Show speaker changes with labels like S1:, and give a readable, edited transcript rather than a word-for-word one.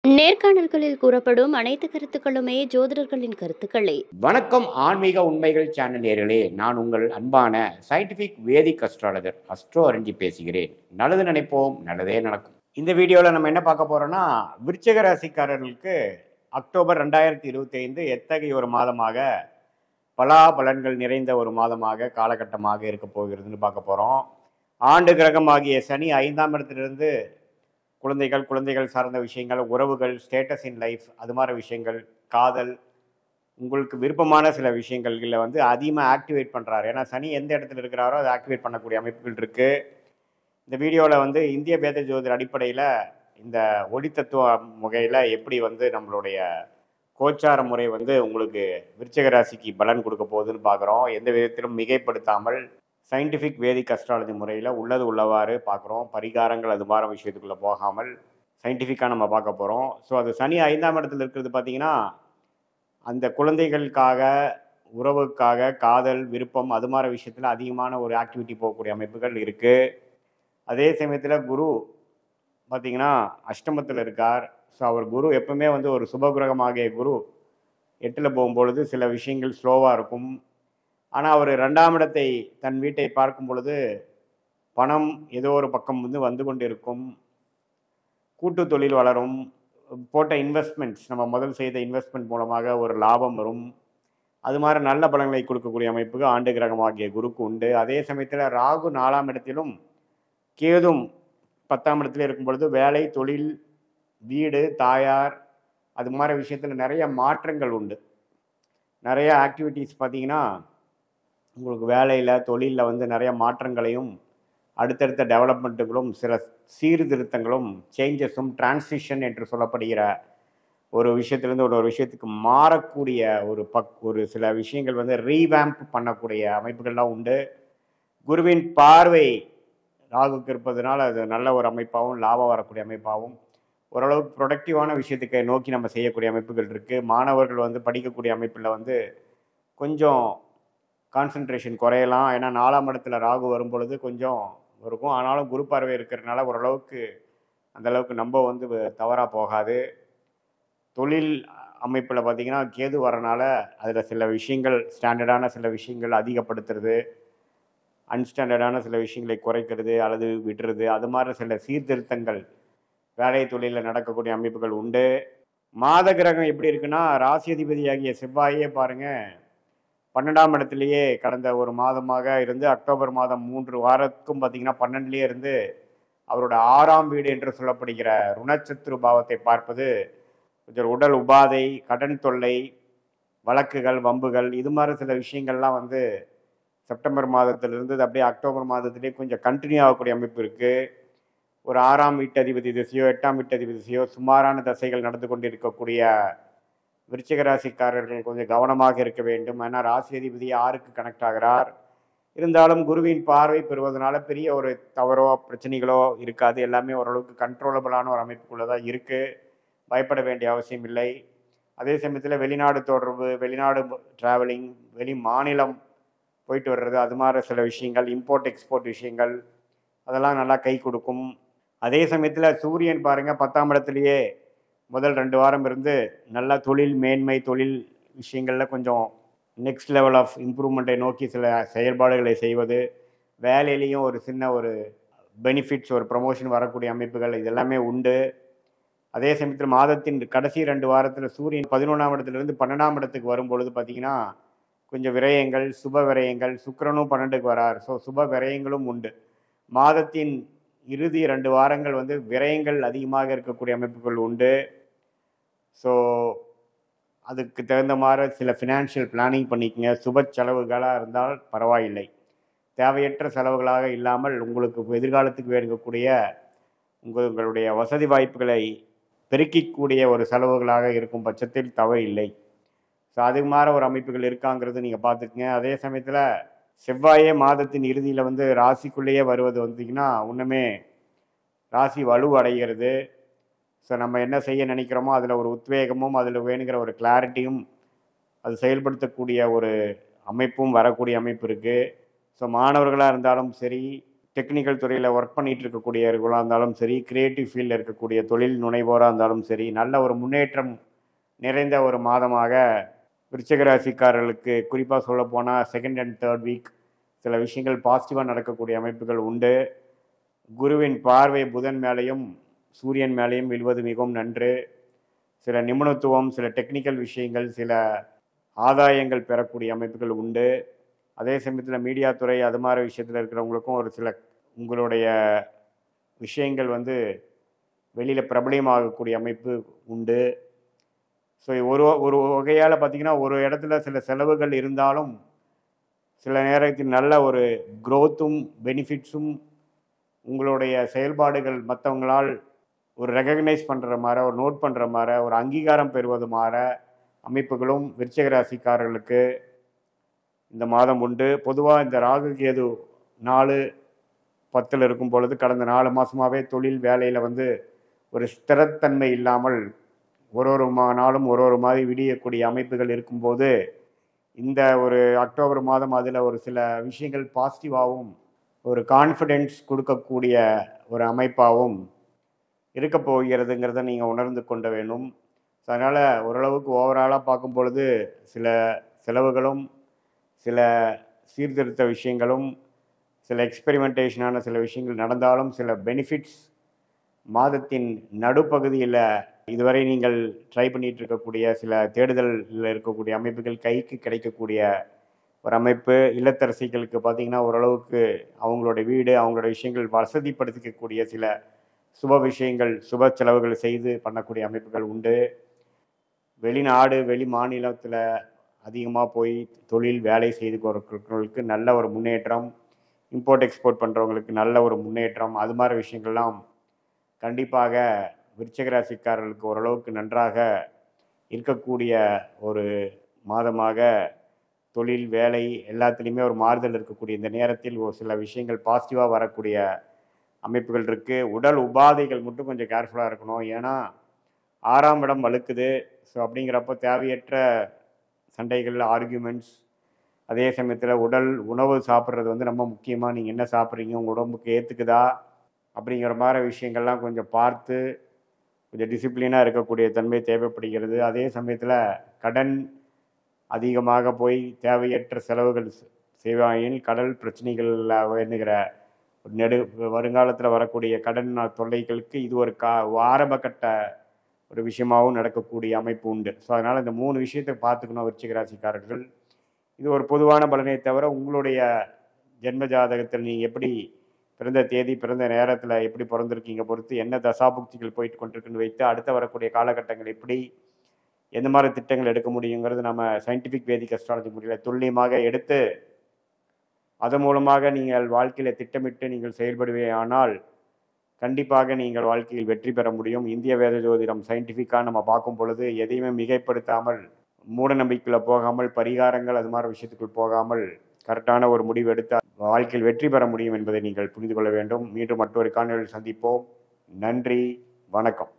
S1: நேர்காணல்களில் கூறப்படும் அனைத்து கருத்துக்களுமே ஜோதிடர்களின் கருத்துக்களே.
S2: வணக்கம் ஆன்மீக உண்மைகள் சேனல் நேயர்களே, நான் உங்கள் அன்பான சயின்டிஃபிக் வேதிக் அஸ்ட்ராலஜர் அஸ்ட்ரோ அரஞ்சி பேசுகிறேன். நல்லது நினைப்போம், நல்லதே நடக்கும். இந்த வீடியோவில் நம்ம என்ன பார்க்க போறோம்னா, விருச்சிக ராசிக்காரர்களுக்கு அக்டோபர் 2025 எத்தகைய ஒரு மாதமாக பலாபலன்கள் நிறைந்த ஒரு மாதமாக காலகட்டமாக இருக்க போகிறதுன்னு பார்க்க போகிறோம். ஆண்டு கிரகமாகிய சனி 5ஆம் இடத்திலிருந்து குழந்தைகள் சார்ந்த விஷயங்கள், உறவுகள், ஸ்டேட்டஸ் இன் லைஃப், அது மாதிரி விஷயங்கள், காதல், உங்களுக்கு விருப்பமான சில விஷயங்கள்ல வந்து அதிகமாக ஆக்டிவேட் பண்ணுறாரு. ஏன்னா சனி எந்த இடத்துல இருக்கிறாரோ அதை ஆக்டிவேட் பண்ணக்கூடிய அமைப்புகள் இருக்குது. இந்த வீடியோவில் வந்து இந்திய வேத ஜோதிட அடிப்படையில் இந்த ஒளி தத்துவ முறையில் எப்படி வந்து நம்மளுடைய கோச்சார முறை வந்து உங்களுக்கு விருச்சிக ராசிக்கு பலன் கொடுக்க போகுதுன்னு பார்க்குறோம். எந்த விதத்திலும் மிகைப்படுத்தாமல் சயின்டிஃபிக் வேதிக் அஸ்ட்ராலஜி முறையில் உள்ளது உள்ளவாறு பார்க்குறோம். பரிகாரங்கள் அது மாதிரி விஷயத்துக்குள்ளே போகாமல் சயின்டிஃபிக்காக நம்ம பார்க்க போகிறோம். ஸோ அது சனி 5ஆம் இடத்துல இருக்கிறது பார்த்திங்கன்னா, அந்த குழந்தைகளுக்காக, உறவுக்காக, காதல், விருப்பம் அது மாதிரி விஷயத்தில் அதிகமான ஒரு ஆக்டிவிட்டி போகக்கூடிய அமைப்புகள் இருக்குது. அதே சமயத்தில் குரு பார்த்திங்கன்னா அஷ்டமத்தில் இருக்கார். ஸோ அவர் குரு எப்பவுமே வந்து ஒரு சுபகிரகமாகிய குரு 8ல் போகும்பொழுது சில விஷயங்கள் ஸ்லோவாக இருக்கும். ஆனால் அவர் 2ஆம் இடத்தை தன் வீட்டை பார்க்கும் பொழுது பணம் ஏதோ ஒரு பக்கம் வந்து கொண்டு இருக்கும். கூட்டு தொழில் வளரும். போட்ட இன்வெஸ்ட்மெண்ட்ஸ், நம்ம முதல் செய்த இன்வெஸ்ட்மெண்ட் மூலமாக ஒரு லாபம் வரும். அது மாதிரி நல்ல பலன்களை கொடுக்கக்கூடிய அமைப்புக்கு ஆண்டு கிரகமாகிய குருக்கு உண்டு. அதே சமயத்தில் ராகு 4ஆம் இடத்திலும் கேதும் 10ஆம் இடத்துல இருக்கும் பொழுது வேலை, தொழில், வீடு, தாயார் அது மாதிரி விஷயத்தில் நிறைய மாற்றங்கள் உண்டு. நிறைய ஆக்டிவிட்டீஸ் பார்த்திங்கன்னா உங்களுக்கு வேலையில், தொழிலில் வந்து நிறைய மாற்றங்களையும் அடுத்தடுத்த டெவலப்மெண்ட்டுகளும் சில சீர்திருத்தங்களும் சேஞ்சஸும் டிரான்சிஷன் என்று சொல்லப்படுகிற ஒரு விஷயத்துலேருந்து ஒரு விஷயத்துக்கு மாறக்கூடிய ஒரு சில விஷயங்கள் வந்து ரீவேம்ப் பண்ணக்கூடிய அமைப்புகள்லாம் உண்டு. குருவின் பார்வை ராகுக்கு இருப்பதனால் அது நல்ல ஒரு அமைப்பாகவும் லாபம் வரக்கூடிய அமைப்பாகவும் ஓரளவுக்கு ப்ரொடக்டிவான விஷயத்துக்கு நோக்கி நம்ம செய்யக்கூடிய அமைப்புகள் இருக்குது. மாணவர்கள் வந்து படிக்கக்கூடிய அமைப்பில் வந்து கொஞ்சம் கான்சன்ட்ரேஷன் குறையலாம். ஏன்னா 4ஆம் இடத்துல ராகு வரும் பொழுது கொஞ்சம் இருக்கும். ஆனாலும் குரு பார்வை இருக்கிறதுனால ஓரளவுக்கு அந்தளவுக்கு நம்ம வந்து தவறாக போகாது. தொழில் அமைப்பில் பார்த்திங்கன்னா கேது வரனால அதில் சில விஷயங்கள் ஸ்டாண்டர்டான சில விஷயங்கள் அதிகப்படுத்துறது, அன்ஸ்டாண்டர்டான சில விஷயங்களை குறைக்கிறது அல்லது விட்டுறது, அது மாதிரி சில சீர்திருத்தங்கள் வேலை தொழிலில் நடக்கக்கூடிய அமைப்புகள் உண்டு. மாத கிரகம் எப்படி இருக்குன்னா, ராசி அதிபதியாகிய செவ்வாயே பாருங்கள் 12ஆம் இடத்துலையே கடந்த ஒரு மாதமாக இருந்து அக்டோபர் மாதம் 3 வாரத்துக்கும் பார்த்திங்கன்னா 12லேயே இருந்து அவரோட 6ஆம் வீடு என்று சொல்லப்படுகிற ருணச்சத்ரு பாவத்தை பார்ப்பது கொஞ்சம் உடல் உபாதை, கடன் தொல்லை, வழக்குகள், வம்புகள் இது மாதிரி சில விஷயங்கள்லாம் வந்து செப்டம்பர் மாதத்திலிருந்து அப்படியே அக்டோபர் மாதத்திலே கொஞ்சம் கண்டினியூ ஆகக்கூடிய அமைப்பு இருக்குது. ஒரு 6ஆம் வீட்டு அதிபதி திசையோ 8ஆம் வீட்டு அதிபதி திசையோ சுமாரான தசைகள் நடந்து கொண்டு இருக்கக்கூடிய விருச்சிக ராசிக்காரர்கள் கொஞ்சம் கவனமாக இருக்க வேண்டும். ஏன்னா ராசி அதிபதி 6க்கு கனெக்ட் ஆகிறார். இருந்தாலும் குருவின் பார்வை பெறுவதனால பெரிய ஒரு தவறோ பிரச்சனைகளோ இருக்காது. எல்லாமே ஓரளவுக்கு கண்ட்ரோலபிளான ஒரு அமைப்புக்குள்ளே தான் இருக்குது. பயப்பட வேண்டிய அவசியம் இல்லை. அதே சமயத்தில் வெளிநாடு தொடர்பு, வெளிநாடு ட்ராவலிங், வெளி மாநிலம் போயிட்டு வர்றது, அது மாதிரி சில விஷயங்கள், இம்போர்ட் எக்ஸ்போர்ட் விஷயங்கள் அதெல்லாம் நல்லா கை கொடுக்கும். அதே சமயத்தில் சூரியன் பாருங்கள் 10ஆம் இடத்துலையே முதல் 2 வாரம் இருந்து நல்லா தொழில் மேன்மை, தொழில் விஷயங்களில் கொஞ்சம் நெக்ஸ்ட் லெவல் ஆஃப் இம்ப்ரூவ்மெண்ட்டை நோக்கி சில செயல்பாடுகளை செய்வது, வேலையிலையும் ஒரு சின்ன ஒரு பெனிஃபிட்ஸ், ஒரு ப்ரமோஷன் வரக்கூடிய அமைப்புகள் இதெல்லாமே உண்டு. அதே சமயத்தில் மாதத்தின் கடைசி 2 வாரத்தில் சூரியன் 11ஆம் இடத்துலேருந்து 12ஆம் இடத்துக்கு வரும்பொழுது பார்த்திங்கன்னா கொஞ்சம் விரயங்கள், சுப விரயங்கள், சுக்கிரனும் 12க்கு வரார். ஸோ சுப விரயங்களும் உண்டு. மாதத்தின் இறுதி 2 வாரங்கள் வந்து விரயங்கள் அதிகமாக இருக்கக்கூடிய அமைப்புகள் உண்டு. ஸோ அதுக்கு தகுந்த மாதிரி சில ஃபினான்ஷியல் பிளானிங் பண்ணிக்கங்க. சுப செலவுகளாக இருந்தால் பரவாயில்லை. தேவையற்ற செலவுகளாக இல்லாமல் உங்களுக்கு எதிர்காலத்துக்கு வேணுங்கக்கூடிய உங்களுடைய வசதி வாய்ப்புகளை பெருக்கிக்கூடிய ஒரு செலவுகளாக இருக்கும் பட்சத்தில் தவறு இல்லை. ஸோ அது மாதிரி ஒரு அமைப்புகள் இருக்காங்கிறது நீங்கள் பார்த்துக்குங்க. அதே சமயத்தில் செவ்வாயே மாதத்தின் இறுதியில் வந்து ராசிக்குள்ளேயே வருவது வந்தீங்கன்னா இன்னுமே ராசி வலு அடைகிறது. ஸோ நம்ம என்ன செய்ய நினைக்கிறோமோ அதில் ஒரு உத்வேகமும் அதில் வேணுங்கிற ஒரு கிளாரிட்டியும் அது செயல்படுத்தக்கூடிய ஒரு அமைப்பும் வரக்கூடிய அமைப்பு இருக்குது. ஸோ மாணவர்களாக இருந்தாலும் சரி, டெக்னிக்கல் துறையில் ஒர்க் பண்ணிகிட்டு இருக்கக்கூடியவர்களாக இருந்தாலும் சரி, கிரியேட்டிவ் ஃபீல்டில் இருக்கக்கூடிய தொழில் முனைவோராக இருந்தாலும் சரி, நல்ல ஒரு முன்னேற்றம் நிறைந்த ஒரு மாதமாக விருச்சிக ராசிக்காரர்களுக்கு குறிப்பாக சொல்லப்போனால் செகண்ட் அண்ட் தேர்ட் வீக் சில விஷயங்கள் பாசிட்டிவாக நடக்கக்கூடிய அமைப்புகள் உண்டு. குருவின் பார்வை புதன் மேலேயும் சூரியன் மேலேயும் விழுவது மிகவும் நன்று. சில நிபுணத்துவம், சில டெக்னிக்கல் விஷயங்கள், சில ஆதாயங்கள் பெறக்கூடிய அமைப்புகள் உண்டு. அதே சமயத்தில் மீடியா துறை அது மாதிரி விஷயத்தில் இருக்கிறவங்களுக்கும் ஒரு சில உங்களுடைய விஷயங்கள் வெளியில் பிரபலமாகக்கூடிய அமைப்பு உண்டு. ஸோ ஒரு ஒரு வகையால் பார்த்திங்கன்னா ஒரு இடத்துல சில செலவுகள் இருந்தாலும் சில நேரத்தில் நல்ல ஒரு க்ரோத்தும் பெனிஃபிட்ஸும் உங்களுடைய செயல்பாடுகள் மற்றவங்களால் ஒரு ரெகக்னைஸ் பண்ணுற மாதிரி, ஒரு நோட் பண்ணுற மாதிரி, ஒரு அங்கீகாரம் பெறுவது மாதிரி அமைப்புகளும் விருச்சிக ராசிக்காரர்களுக்கு இந்த மாதம் உண்டு. பொதுவாக இந்த ராகு கேது 4-10 இருக்கும் பொழுது கடந்த 4 மாதமாகவே தொழில் வேலையில் ஒரு ஸ்திரத்தன்மை இல்லாமல் ஒரு நாளும் ஒரு மாதிரி விடியக்கூடிய அமைப்புகள் இருக்கும்போது இந்த ஒரு அக்டோபர் மாதம் அதில் ஒரு சில விஷயங்கள் பாசிட்டிவாகவும் ஒரு கான்ஃபிடென்ஸ் கொடுக்கக்கூடிய ஒரு அமைப்பாகவும் இருக்க போகிறதுங்கிறத நீங்கள் உணர்ந்து கொள்ள வேண்டும். ஸோ அதனால் ஓரளவுக்கு ஓவராலாக பார்க்கும் பொழுது சில செலவுகளும் சில சீர்திருத்த விஷயங்களும் சில எக்ஸ்பெரிமெண்டேஷனான சில விஷயங்கள் நடந்தாலும் சில பெனிஃபிட்ஸ் மாதத்தின் நடுப்பகுதியில் இதுவரை நீங்கள் ட்ரை பண்ணிகிட்டு இருக்கக்கூடிய சில தேடுதலில் இருக்கக்கூடிய அமைப்புகள் கைக்கு கிடைக்கக்கூடிய ஒரு அமைப்பு. இல்லத்தரசிகளுக்கு பார்த்திங்கன்னா ஓரளவுக்கு அவங்களோட வீடு, அவங்களோட விஷயங்கள் வசதிப்படுத்திக்கக்கூடிய சில சுப விஷயங்கள், சுப செலவுகள் செய்து பண்ணக்கூடிய அமைப்புகள் உண்டு. வெளிநாடு, வெளி மாநிலத்தில் அதிகமாக போய் தொழில் வேலை செய்து கொடுக்கிறவங்களுக்கு நல்ல ஒரு முன்னேற்றம், இம்போர்ட் எக்ஸ்போர்ட் பண்ணுறவங்களுக்கு நல்ல ஒரு முன்னேற்றம், அது மாதிரி விஷயங்கள்லாம் கண்டிப்பாக விருச்சிக ராசிக்காரர்களுக்கு ஓரளவுக்கு நன்றாக இருக்கக்கூடிய ஒரு மாதமாக தொழில் வேலை எல்லாத்துலேயுமே ஒரு மாறுதல் இருக்கக்கூடிய இந்த நேரத்தில் ஒரு சில விஷயங்கள் பாசிட்டிவாக வரக்கூடிய அமைப்புகள் இருக்குது. உடல் உபாதைகள் மட்டும் கொஞ்சம் கேர்ஃபுல்லாக இருக்கணும். ஏன்னா 6ஆம் இடம் வலுக்குது. ஸோ அப்படிங்கிறப்போ தேவையற்ற சண்டைகள், ஆர்கியூமெண்ட்ஸ், அதே சமயத்தில் உணவு சாப்பிட்றது ரொம்ப முக்கியமாக நீங்கள் என்ன சாப்பிட்றீங்க, உங்கள் உடம்புக்கு ஏற்றுக்குதா அப்படிங்கிற மாதிரி விஷயங்கள்லாம் கொஞ்சம் பார்த்து கொஞ்சம் டிசிப்ளினாக இருக்கக்கூடிய தன்மை தேவைப்படுகிறது. அதே சமயத்தில் கடன் அதிகமாக போய் தேவையற்ற செலவுகள் செய்வாயின் கடல் பிரச்சனைகளில் வேணுகிற வருங்காலத்தில் வரக்கூடிய கடன் தொல்லைகளுக்கு இது ஒரு ஆரம்பகட்ட ஒரு விஷயமாகவும் நடக்கக்கூடிய அமைப்பு உண்டு. ஸோ அதனால் இந்த 3 விஷயத்தை பார்த்துக்கணும் விருச்சிக ராசிக்காரர்கள். இது ஒரு பொதுவான பலனை தவிர உங்களுடைய ஜென்ம ஜாதகத்தில் நீங்கள் எப்படி பிறந்த தேதி, பிறந்த நேரத்தில் எப்படி பிறந்திருக்கீங்க பொறுத்து என்ன தசாபுக்திகள் போயிட்டு கொண்டிருக்குன்னு வைத்து அடுத்த வரக்கூடிய காலகட்டங்கள் எப்படி எந்த மாதிரி திட்டங்கள் எடுக்க முடியுங்கிறது நம்ம சயின்டிஃபிக் வேதிக் அஸ்ட்ராலஜி முறையில் துல்லியமாக எடுத்து அதன் மூலமாக நீங்கள் வாழ்க்கையில் திட்டமிட்டு நீங்கள் செயல்படுவேயானால் கண்டிப்பாக நீங்கள் வாழ்க்கையில் வெற்றி பெற முடியும். இந்திய வேத ஜோதிடம் சயின்டிஃபிக்காக நம்ம பார்க்கும் பொழுது எதையுமே மிகைப்படுத்தாமல், மூட நம்பிக்கையில் போகாமல், பரிகாரங்கள் அது மாதிரி விஷயத்துக்குள் போகாமல் கரெக்டான ஒரு முடிவு எடுத்தால் வாழ்க்கையில் வெற்றி பெற முடியும் என்பதை நீங்கள் புரிந்து கொள்ள வேண்டும். மீண்டும் மற்றொரு காணொளியில் சந்திப்போம். நன்றி, வணக்கம்.